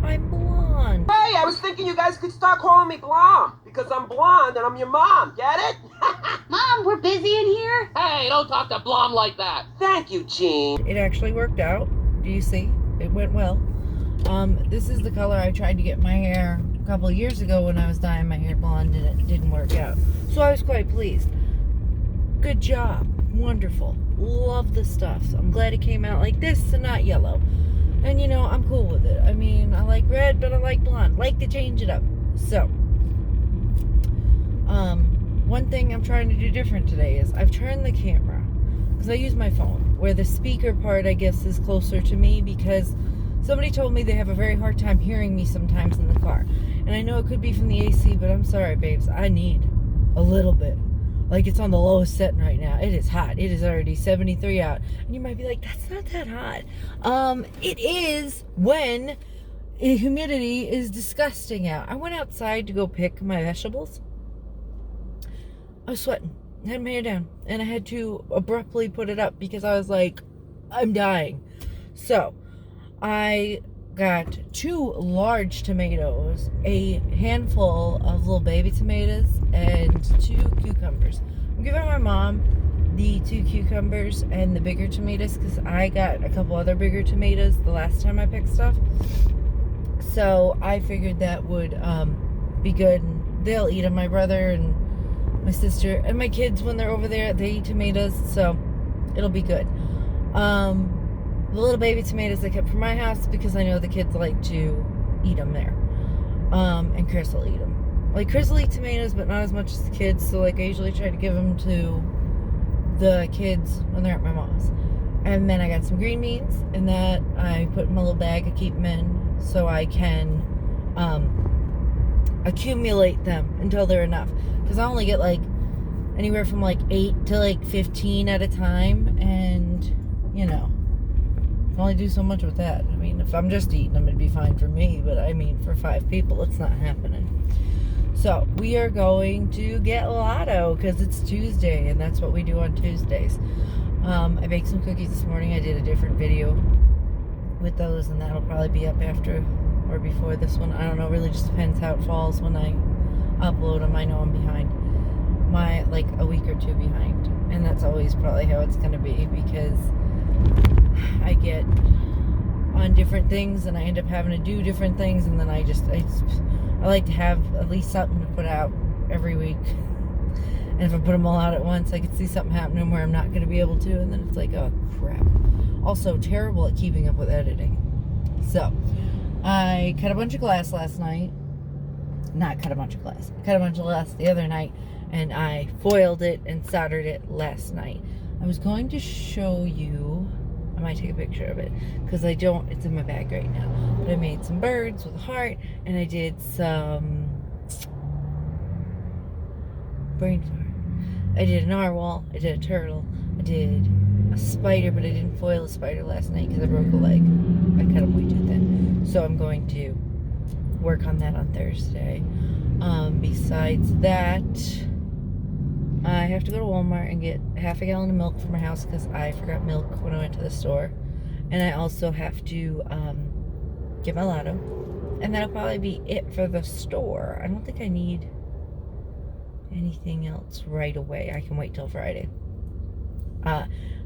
I'm blonde. Hey, I was thinking you guys could start calling me Blonde, because I'm blonde and I'm your mom, get it? Mom, we're busy in here. Hey, don't talk to Blom like that. Thank you, Gene. It actually worked out. Do you see? It went well. This is the color I tried to get my hair a couple of years ago when I was dyeing my hair blonde, and it didn't work out. So I was quite pleased. Good job. Wonderful. Love the stuff. So I'm glad it came out like this and not yellow. And you know, I'm cool with it. I mean, I like red, but I like blonde. Like to change it up. So, one thing I'm trying to do different today is I've turned the camera, because I use my phone, where the speaker part, I guess, is closer to me, because somebody told me they have a very hard time hearing me sometimes in the car. And I know it could be from the AC, but I'm sorry, babes. I need a little bit. Like, it's on the lowest setting right now. It is hot. It is already 73 out. And you might be like, that's not that hot. It is when humidity is disgusting out. I went outside to go pick my vegetables. I was sweating. I had my hair down. And I had to abruptly put it up because I was like, I'm dying. So, I got 2 large tomatoes, a handful of little baby tomatoes, and 2 cucumbers. I'm giving my mom the 2 cucumbers and the bigger tomatoes because I got a couple other bigger tomatoes the last time I picked stuff. So I figured that would be good. And they'll eat them. My brother and my sister and my kids, when they're over there, they eat tomatoes, so it'll be good. The little baby tomatoes I kept for my house because I know the kids like to eat them there. And Chris will eat them. Like, Chris will eat tomatoes, but not as much as the kids. So, like, I usually try to give them to the kids when they're at my mom's. And then I got some green beans, and that I put in my little bag. I keep them in so I can accumulate them until they're enough. Because I only get, like, anywhere from, like, 8 to, like, 15 at a time. And, you know, only do so much with that. I mean, if I'm just eating them, it'd be fine for me, but I mean, for 5 people, it's not happening. So, we are going to get Lotto, because it's Tuesday, and that's what we do on Tuesdays. I baked some cookies this morning. I did a different video with those, and that'll probably be up after or before this one. I don't know, really just depends how it falls when I upload them. I know I'm behind. Like, a week or 2 behind. And that's always probably how it's going to be, because I get on different things and I end up having to do different things, and then I like to have at least something to put out every week. And if I put them all out at once, I could see something happening where I'm not going to be able to, and then it's like, oh crap. Also terrible at keeping up with editing. So I cut a bunch of glass last night. Not cut a bunch of glass. I cut a bunch of glass the other night, and I foiled it and soldered it last night. I was going to show you, I might take a picture of it, because I don't, it's in my bag right now. But I made some birds with a heart, and I did some brain fart. I did a narwhal, I did a turtle, I did a spider, but I didn't foil a spider last night because I broke a leg. I cut them way too thin. So I'm going to work on that on Thursday. Besides that, I have to go to Walmart and get half a gallon of milk for my house because I forgot milk when I went to the store. And I also have to get my Lotto. And that'll probably be it for the store. I don't think I need anything else right away. I can wait till Friday.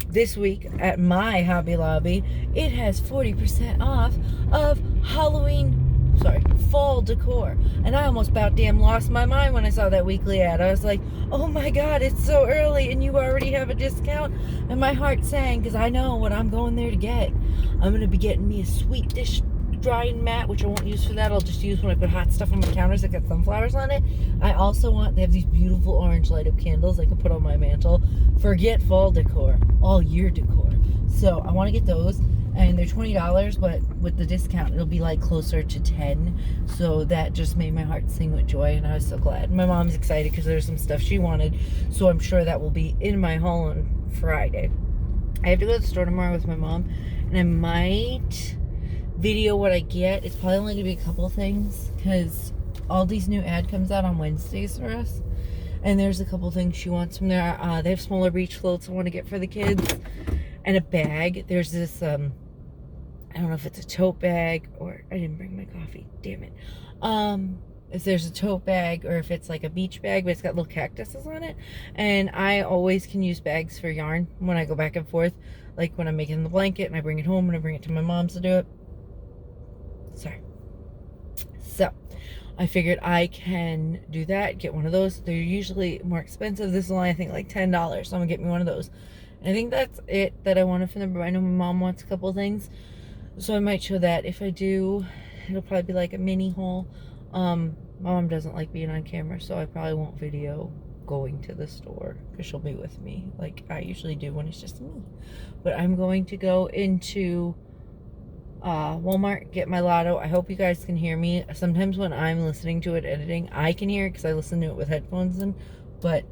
This week at my Hobby Lobby, it has 40% off of fall decor. And I almost about damn lost my mind when I saw that weekly ad. I was like, oh my god, it's so early and you already have a discount. And my heart sang, because I know what I'm going there to get. I'm going to be getting me a sweet dish drying mat, which I won't use for that. I'll just use when I put hot stuff on my counters that got sunflowers on it. I also want, they have these beautiful orange light up candles I can put on my mantle. Forget fall decor, all year decor. So I want to get those, and they're $20, but with the discount it'll be like closer to $10. So that just made my heart sing with joy, and I was so glad. My mom's excited because there's some stuff she wanted, so I'm sure that will be in my haul on Friday. I have to go to the store tomorrow with my mom, and I might video what I get. It's probably only gonna be a couple things because Aldi's new ad comes out on Wednesdays for us, and there's a couple things she wants from there. They have smaller beach floats I want to get for the kids, and a bag. There's this I don't know if it's a tote bag or I didn't bring my coffee. Damn it. If there's a tote bag or if it's like a beach bag, but it's got little cactuses on it. And I always can use bags for yarn when I go back and forth. Like when I'm making the blanket and I bring it home and I bring it to my mom's to do it. Sorry. So I figured I can do that, get one of those. They're usually more expensive. This is only, I think, like $10. So I'm gonna get me one of those. And I think that's it that I wanted from them. I know my mom wants a couple of things. So I might show that. If I do, it'll probably be like a mini haul. My mom doesn't like being on camera, so I probably won't video going to the store because she'll be with me like I usually do when it's just me. But I'm going to go into Walmart, get my lotto. I hope you guys can hear me. Sometimes when I'm listening to it editing, I can hear it because I listen to it with headphones in. But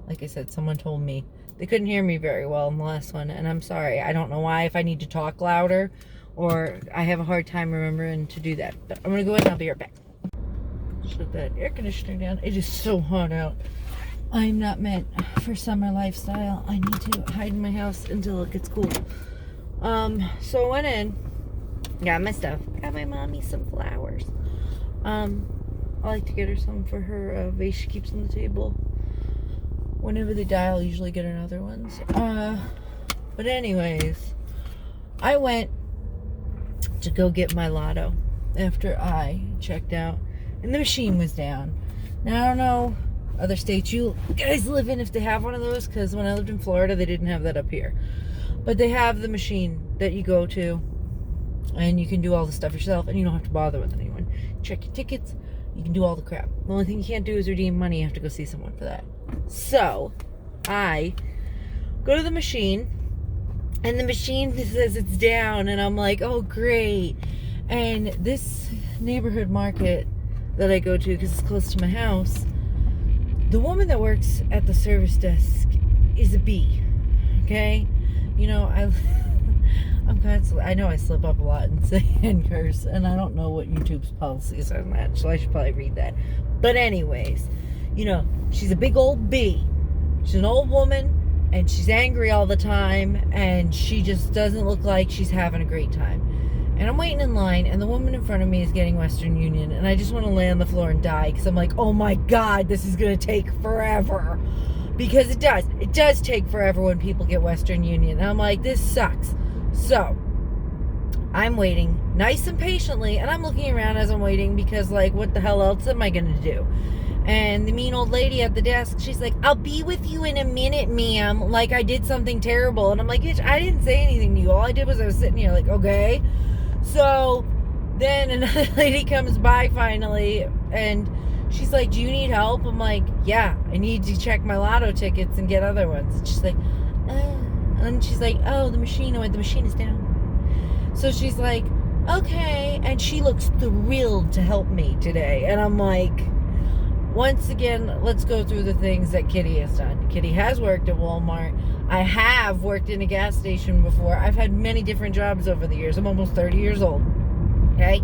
like I said, someone told me they couldn't hear me very well in the last one, and I'm sorry. I don't know why, if I need to talk louder or I have a hard time remembering to do that. But I'm gonna go in and I'll be right back. Shut that air conditioner down. It is so hot out. I'm not meant for summer lifestyle. I need to hide in my house until it gets cool. So I went in, got my stuff, got my mommy some flowers. I like to get her some for her vase she keeps on the table. Whenever they die, I'll usually get her other ones. But anyways, I went to go get my lotto after I checked out, and the machine was down. Now I don't know other states you guys live in if they have one of those, because when I lived in Florida they didn't have that up here. But they have the machine that you go to and you can do all the stuff yourself and you don't have to bother with anyone. Check your tickets, you can do all the crap. The only thing you can't do is redeem money. You have to go see someone for that. So I go to the machine and the machine says it's down, and I'm like, oh great. And this neighborhood market that I go to, because it's close to my house, the woman that works at the service desk is a bee. Okay, you know, I'm constantly, I know I slip up a lot and say and curse, and I don't know what YouTube's policies are on that, so I should probably read that. But anyways, you know, she's a big old bee. She's an old woman, and she's angry all the time, and she just doesn't look like she's having a great time. And I'm waiting in line, and the woman in front of me is getting Western Union, and I just want to lay on the floor and die, because I'm like, oh my God, this is going to take forever. Because it does. It does take forever when people get Western Union. And I'm like, this sucks. So, I'm waiting nice and patiently, and I'm looking around as I'm waiting, because, like, what the hell else am I going to do? And the mean old lady at the desk, she's like, I'll be with you in a minute, ma'am. Like, I did something terrible. And I'm like, bitch, I didn't say anything to you. All I did was I was sitting here like, okay. So then another lady comes by finally, and she's like, do you need help? I'm like, yeah, I need to check my lotto tickets and get other ones. And she's like, and she's like, oh, the machine is down. So she's like, okay. And she looks thrilled to help me today. And I'm like, once again, let's go through the things that Kitty has done. Kitty has worked at Walmart. I have worked in a gas station before. I've had many different jobs over the years. I'm almost 30 years old. Okay?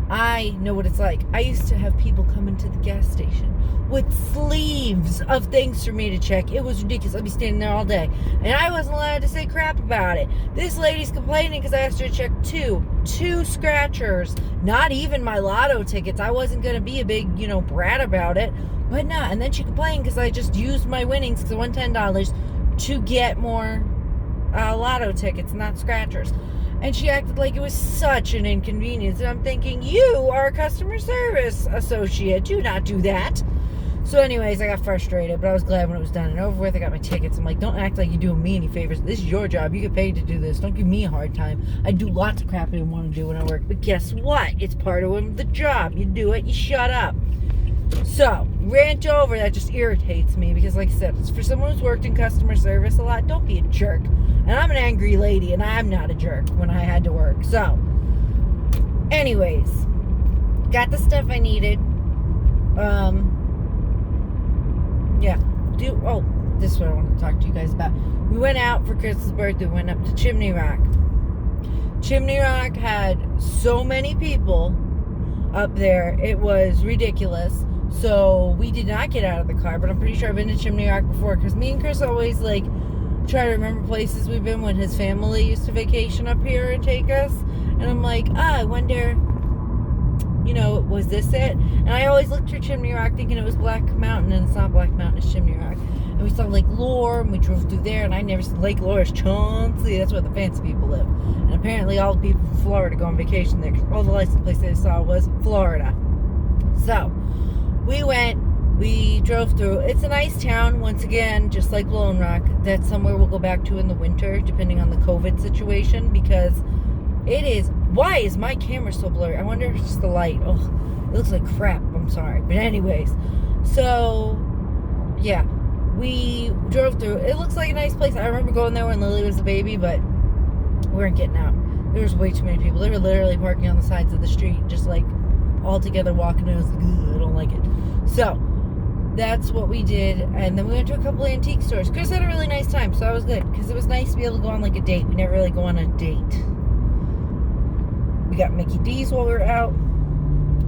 I know what it's like. I used to have people come into the gas station with sleeves of things for me to check. It was ridiculous. I'd be standing there all day. And I wasn't allowed to say crap about it. This lady's complaining because I asked her to check two scratchers. Not even my lotto tickets. I wasn't going to be a big, brat about it. But not. And then she complained because I just used my winnings, because I won $10, to get more lotto tickets, not scratchers. And she acted like it was such an inconvenience. And I'm thinking, you are a customer service associate. Do not do that. So anyways, I got frustrated, but I was glad when it was done and over with. I got my tickets. I'm like, don't act like you're doing me any favors. This is your job. You get paid to do this. Don't give me a hard time. I do lots of crap I didn't want to do when I work. But guess what? It's part of the job. You do it, you shut up. So, rant over, that just irritates me, because like I said, it's for someone who's worked in customer service a lot, don't be a jerk. And I'm an angry lady, and I'm not a jerk when I had to work. So, anyways, got the stuff I needed. This is what I want to talk to you guys about. We went out for Chris's birthday, went up to Chimney Rock. Chimney Rock had so many people up there, it was ridiculous. So we did not get out of the car, but I'm pretty sure I've been to Chimney Rock before, because me and Chris always try to remember places we've been when his family used to vacation up here and take us. And I'm like, I wonder, was this it? And I always looked for Chimney Rock thinking it was Black Mountain, and it's not Black Mountain, it's Chimney Rock. And we saw Lake Lore, and we drove through there, and I never seen Lake Lore is Chauncey. That's where the fancy people live. And apparently all the people from Florida go on vacation there, because all the license plates they saw was Florida. So, we drove through. It's a nice town, once again, just like Lone Rock. That's somewhere we'll go back to in the winter, depending on the COVID situation, because it is... Why is my camera so blurry? I wonder if it's just the light. Oh, it looks like crap. I'm sorry. But anyways, so, yeah, we drove through. It looks like a nice place. I remember going there when Lily was a baby, but we weren't getting out. There was way too many people. They were literally parking on the sides of the street, just like all together walking. And I was like, I don't like it. So, that's what we did. And then we went to a couple antique stores. Chris had a really nice time, so that was good. Because it was nice to be able to go on like a date. We never really go on a date. We got Mickey D's while we were out.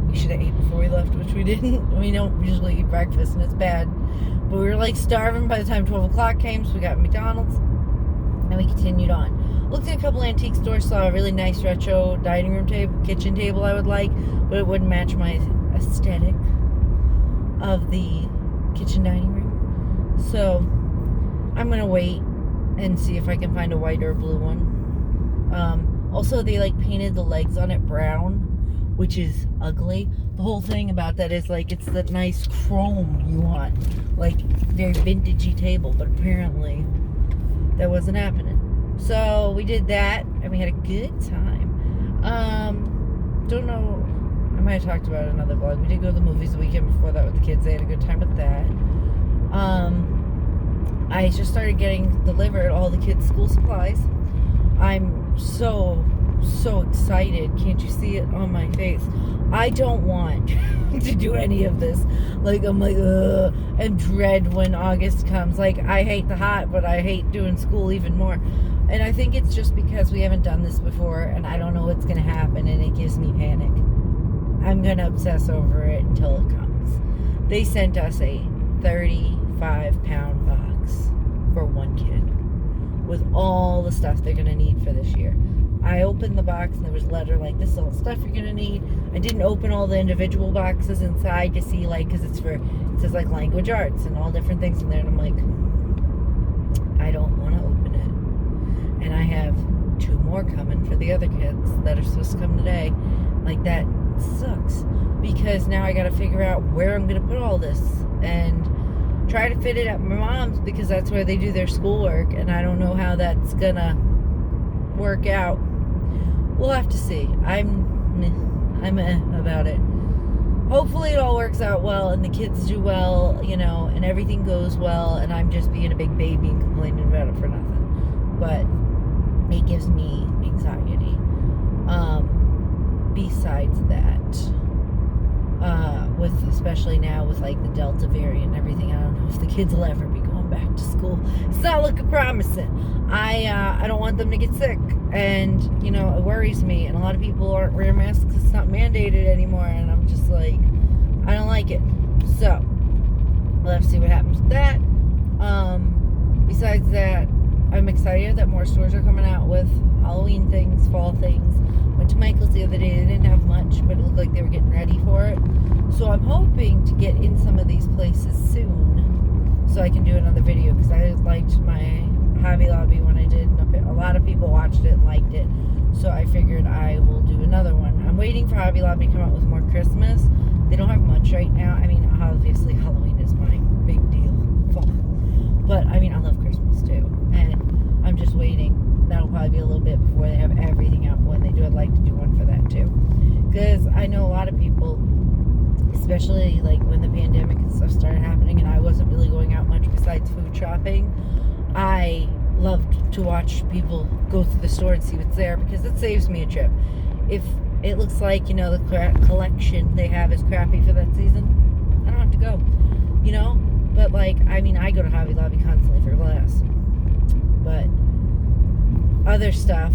We should have ate before we left, which we didn't. We don't usually eat breakfast, and it's bad. But we were like starving by the time 12 o'clock came, so we got McDonald's. And we continued on. Looked at a couple antique stores, saw a really nice retro dining room table, kitchen table I would like, but it wouldn't match my aesthetic of the kitchen dining room. So I'm going to wait and see if I can find a white or a blue one. Also, they like painted the legs on it brown, which is ugly. The whole thing about that is like it's that nice chrome you want, like very vintagey table, but apparently that wasn't happening. So we did that and we had a good time. Don't know, I might have talked about it in another vlog. We did go to the movies the weekend before that with the kids. They had a good time with that. I just started getting delivered all the kids' school supplies. I'm so excited. Can't you see it on my face? I don't want to do any of this. Like, I'm like, ugh, and dread when August comes. Like, I hate the hot, but I hate doing school even more. And I think it's just because we haven't done this before, and I don't know what's going to happen, and it gives me panic. I'm going to obsess over it until it comes. They sent us a 35-pound box for one kid with all the stuff they're going to need for this year. I opened the box and there was a letter like, this is all the stuff you're going to need. I didn't open all the individual boxes inside to see, like, because it says like language arts and all different things in there. And I'm like, I don't want to open it. And I have 2 more coming for the other kids that are supposed to come today. Like, that sucks. Because now I got to figure out where I'm going to put all this. And try to fit it at my mom's because that's where they do their schoolwork. And I don't know how that's going to work out. We'll have to see. I'm about it. Hopefully it all works out well and the kids do well, and everything goes well, and I'm just being a big baby and complaining about it for nothing. But it gives me anxiety. Besides that, especially now with like the Delta variant and everything, I don't know if the kids will ever be going back to school. It's not looking promising. I don't want them to get sick, and it worries me. And a lot of people aren't wearing masks because it's not mandated anymore, and I'm just like, I don't like it. So we'll have to see what happens with that. Besides that, I'm excited that more stores are coming out with Halloween things, fall things. Went to Michael's the other day. They didn't have much, but it looked like they were getting ready for it. So I'm hoping to get in some of these places soon so I can do another video, because I liked my Hobby Lobby when I did. A lot of people watched it and liked it. So I figured I will do another one. I'm waiting for Hobby Lobby to come out with more Christmas. They don't have much right now. I mean, obviously Halloween is my big deal. Fall. But, I mean, I love Christmas too. And I'm just waiting. That'll probably be a little bit before they have everything out. But when they do, I'd like to do one for that too. Because I know a lot of people, especially like when the pandemic and stuff started happening and I wasn't really going out much besides food shopping, I loved to watch people go through the store and see what's there, because it saves me a trip. If it looks like, the collection they have is crappy for that season, I don't have to go, But like, I mean, I go to Hobby Lobby constantly for glass. But other stuff,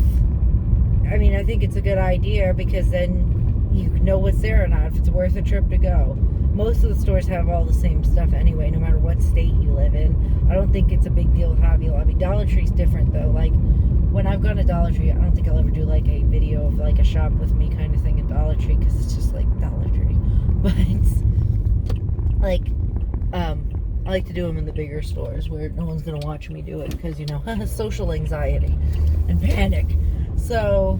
I mean, I think it's a good idea, because then you know what's there or not, if it's worth a trip to go. Most of the stores have all the same stuff anyway, no matter what state you live in. I don't think it's a big deal with Hobby Lobby. Dollar Tree's different though. Like, when I've gone to Dollar Tree, I don't think I'll ever do like a video of like a shop with me kind of thing at Dollar Tree, because it's just like Dollar Tree. But like, I like to do them in the bigger stores where no one's gonna watch me do it, because, you know, social anxiety and panic. So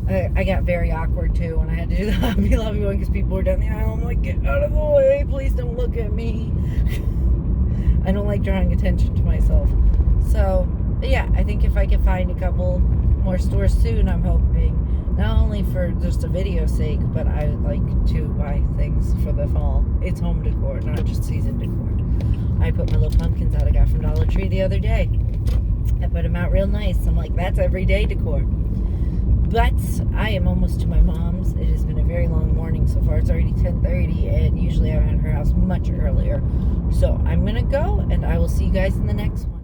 I got very awkward too when I had to do the Hobby Lobby one, because people were down the aisle. I'm like, get out of the way, please don't look at me. I don't like drawing attention to myself. So yeah, I think if I can find a couple more stores soon, I'm hoping, not only for just a video sake, but I would like to buy things for the fall. It's home decor, not just season decor. I put my little pumpkins out I got from Dollar Tree the other day. I put them out real nice. I'm like, that's everyday decor. But I am almost to my mom's. It has been a very long morning so far. It's already 10:30, and usually I'm at her house much earlier. So I'm going to go, and I will see you guys in the next one.